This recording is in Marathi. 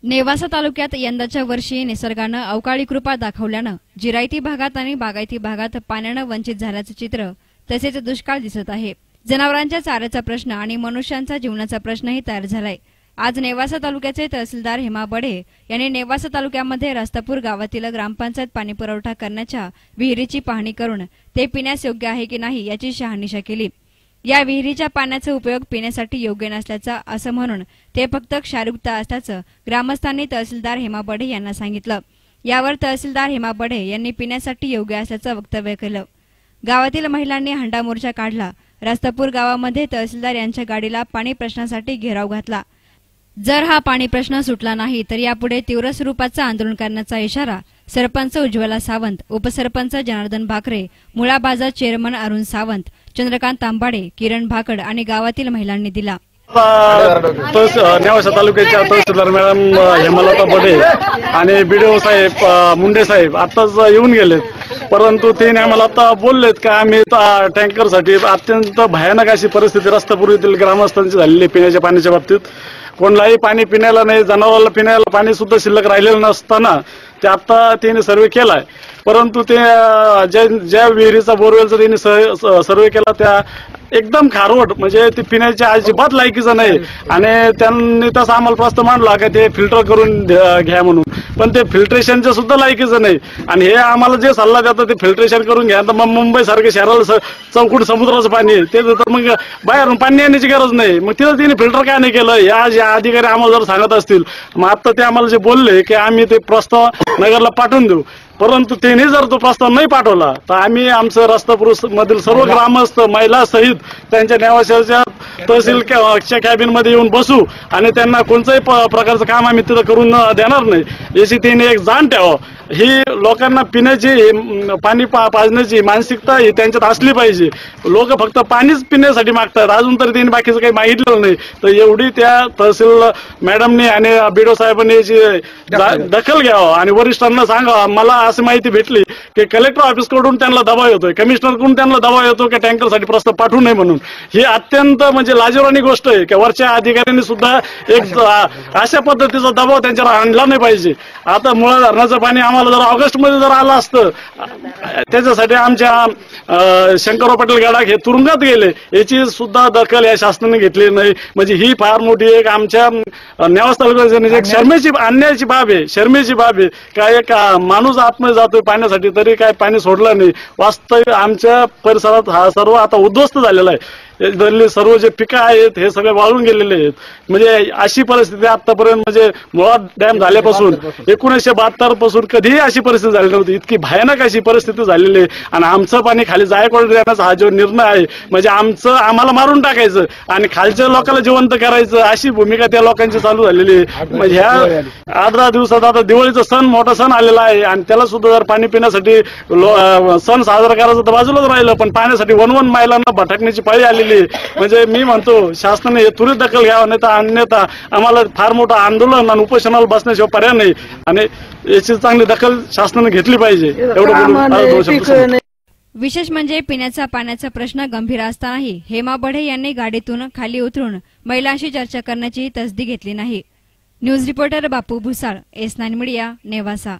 नेवासा तालुक्यात यंदाच्या वर्षी निसर्गानं अवकाळी कृपा दाखवल्यानं जिरायती भागात आणि बागायती भागात पाण्यानं वंचित झाल्याचं चित्र तसेच दुष्काळ दिसत आहे। जनावरांच्या चाऱ्याचा प्रश्न आणि मनुष्यांचा जीवनाचा प्रश्नही तयार झालाय। आज नेवासा तालुक्याचे तहसीलदार हेमा बडे यांनी नेवासा तालुक्यामध्ये रस्तापूर गावातील ग्रामपंचायत पाणी पुरवठा करण्याच्या विहिरीची पाहणी करून ते पिण्यास योग्य आहे की नाही याची शहानिशा केली। या विहिरीच्या पाण्याचा उपयोग पिण्यासाठी योग्य नसल्याचा असं म्हणून ते फक्त क्षारयुक्त असल्याचं ग्रामस्थांनी तहसीलदार हेमा बडे यांना सांगितलं। यावर तहसीलदार हेमा बडे यांनी पिण्यासाठी योग्य असल्याचं वक्तव्य केलं। गावातील महिलांनी हंडा मोर्चा काढला। रस्तापूर गावामध्ये तहसीलदार यांच्या गाडीला पाणी प्रश्नासाठी घेराव घातला। जर हा पाणी प्रश्न सुटला नाही तर यापुढे तीव्र स्वरूपाचं आंदोलन करण्याचा इशारा सरपंच उज्ज्वला सावंत, उपसरपंच जनार्दन भाकरे, मुळा बाजार चेअरमन अरुण सावंत, चंद्रकांत तांबाडे, किरण भाकड आणि गावातील महिलांनी दिला। नेवासा तालुक्याच्या तहसीलदार मॅडम हेमलता बडे आणि बीडीओ साहेब मुंडे साहेब आताच येऊन गेलेत, परंतु ते आम्हाला आता बोललेत का आम्ही टँकरसाठी अत्यंत भयानक अशी परिस्थिती रस्तापूर येथील ग्रामस्थांची झालेली पिण्याच्या पाण्याच्या बाबतीत। कोणालाही पाणी पिण्याला नाही, जनावरांना पिण्याला पाणी सुद्धा शिल्लक राहिलेलं नसताना ते आता त्यांनी सर्वे केलाय, परंतु ते ज्या विहिरीचा बोरवेलचा त्यांनी सर्वे केला त्या एकदम खारवट म्हणजे ते पिण्याच्या अजिबात लायकीचं नाही। आणि त्यांनी तसं आम्हाला प्रस्ताव मांडला का ते फिल्टर करून घ्या म्हणून, पण ते फिल्ट्रेशनचं सुद्धा लायकीचं नाही। आणि हे आम्हाला जे सल्ला देतात ते फिल्ट्रेशन करून घ्या, तर मग मुंबई सारख्या शहराला चौकून समुद्राचं पाणी ते तर मग बाहेरून पाणी येण्याची गरज नाही, मग तिथं तिने फिल्टर काय नाही केलं या अधिकारी आम्हाला जर सांगत असतील। मग आता ते आम्हाला जे बोलले की आम्ही ते प्रस्ताव नगरला पाठवून देऊ, परंतु त्यांनी जर तो प्रस्ताव नाही पाठवला तर आम्ही आमचं रस्तापूर मधील सर्व ग्रामस्थ महिला सहित त्यांच्या नेवाशाच्या तहसीलच्या कॅबिन मध्ये येऊन बसू आणि त्यांना कोणत्याही प्रकारचं काम आम्ही तिथं करून देणार नाही याची त्यांनी एक जाण ठेवा। ही लोकांना पिण्याची पाणी पाजण्याची मानसिकता ही त्यांच्यात असली पाहिजे। लोक फक्त पाणीच पिण्यासाठी मागतात, अजून तरी त्यांनी बाकीचं काही मागितलेलं नाही। तर एवढी त्या तहसील मॅडमनी आणि बीडीओ साहेबांनी याची दखल घ्यावं आणि वरिष्ठांना सांगावं। मला अशी माहिती भेटली की कलेक्टर ऑफिस कडून त्यांना दबाव येतोय, कमिशनर कडून त्यांना दबाव येतो की टँकरसाठी प्रस्ताव पाठवू नये म्हणून। ही अत्यंत म्हणजे लाजिरवाणी गोष्ट आहे की वरच्या अधिकाऱ्यांनी सुद्धा एक अशा पद्धतीचा दबाव त्यांच्यावर आणला नाही पाहिजे। आता मुळा धरणाचं पाणी आम्हाला जर ऑगस्ट मध्ये जर आलं असतं त्याच्यासाठी आमच्या शंकरराव पाटील गडाख हे तुरुंगात गेले, याची सुद्धा दखल या शासनाने घेतली नाही। म्हणजे ही फार मोठी एक आमच्या नेवासा तालुक्याची एक शर्मेची अन्यायाची बाब आहे, शर्मेची बाब आहे। काय एक माणूस आतमध्ये जातोय पाण्यासाठी तरी काय पाणी सोडलं नाही। वास्तविक आमच्या परिसरात हा सर्व आता उद्ध्वस्त झालेला आहे। सर्व जे पिकं आहेत हे सगळे वाळून गेलेले आहेत। म्हणजे अशी परिस्थिती आतापर्यंत म्हणजे मुळा डॅम झाल्यापासून 1972 पासून कधीही अशी परिस्थिती झाली नव्हती। इतकी भयानक अशी परिस्थिती झालेली आहे आणि आमचं पाणी खाली जायकवाडी देण्याचा हा जो निर्णय आहे म्हणजे आम्हाला मारून टाकायचं आणि खालच्या लोकांना जिवंत करायचं अशी भूमिका त्या लोकांची चालू झालेली आहे। म्हणजे ह्या 8-10 दिवसात आता दिवाळीचा सण मोठा सण आलेला आहे आणि त्याला सुद्धा जर पाणी पिण्यासाठी सण साजरा करायचं तर बाजूलाच राहिलं, पण पाण्यासाठी वन महिलांना भटकण्याची पाळी आलेली। म्हणजे मी म्हणतो शासनाने हे त्वरित दखल घ्यावं, नाही तर अन्यथा आम्हाला फार मोठं आंदोलन आणि उपोषणाला बसण्याशिवाय पर्याय नाही आणि याची चांगली दखल शासनाने घेतली पाहिजे एवढं। विशेष म्हणजे पिण्याचा पाण्याचा प्रश्न गंभीर असतानाही हेमा बडे यांनी गाडीतून खाली उतरून महिलांशी चर्चा करण्याची तसदी घेतली नाही। न्यूज रिपोर्टर बापू भुसाळ, S9 मीडिया, नेवासा।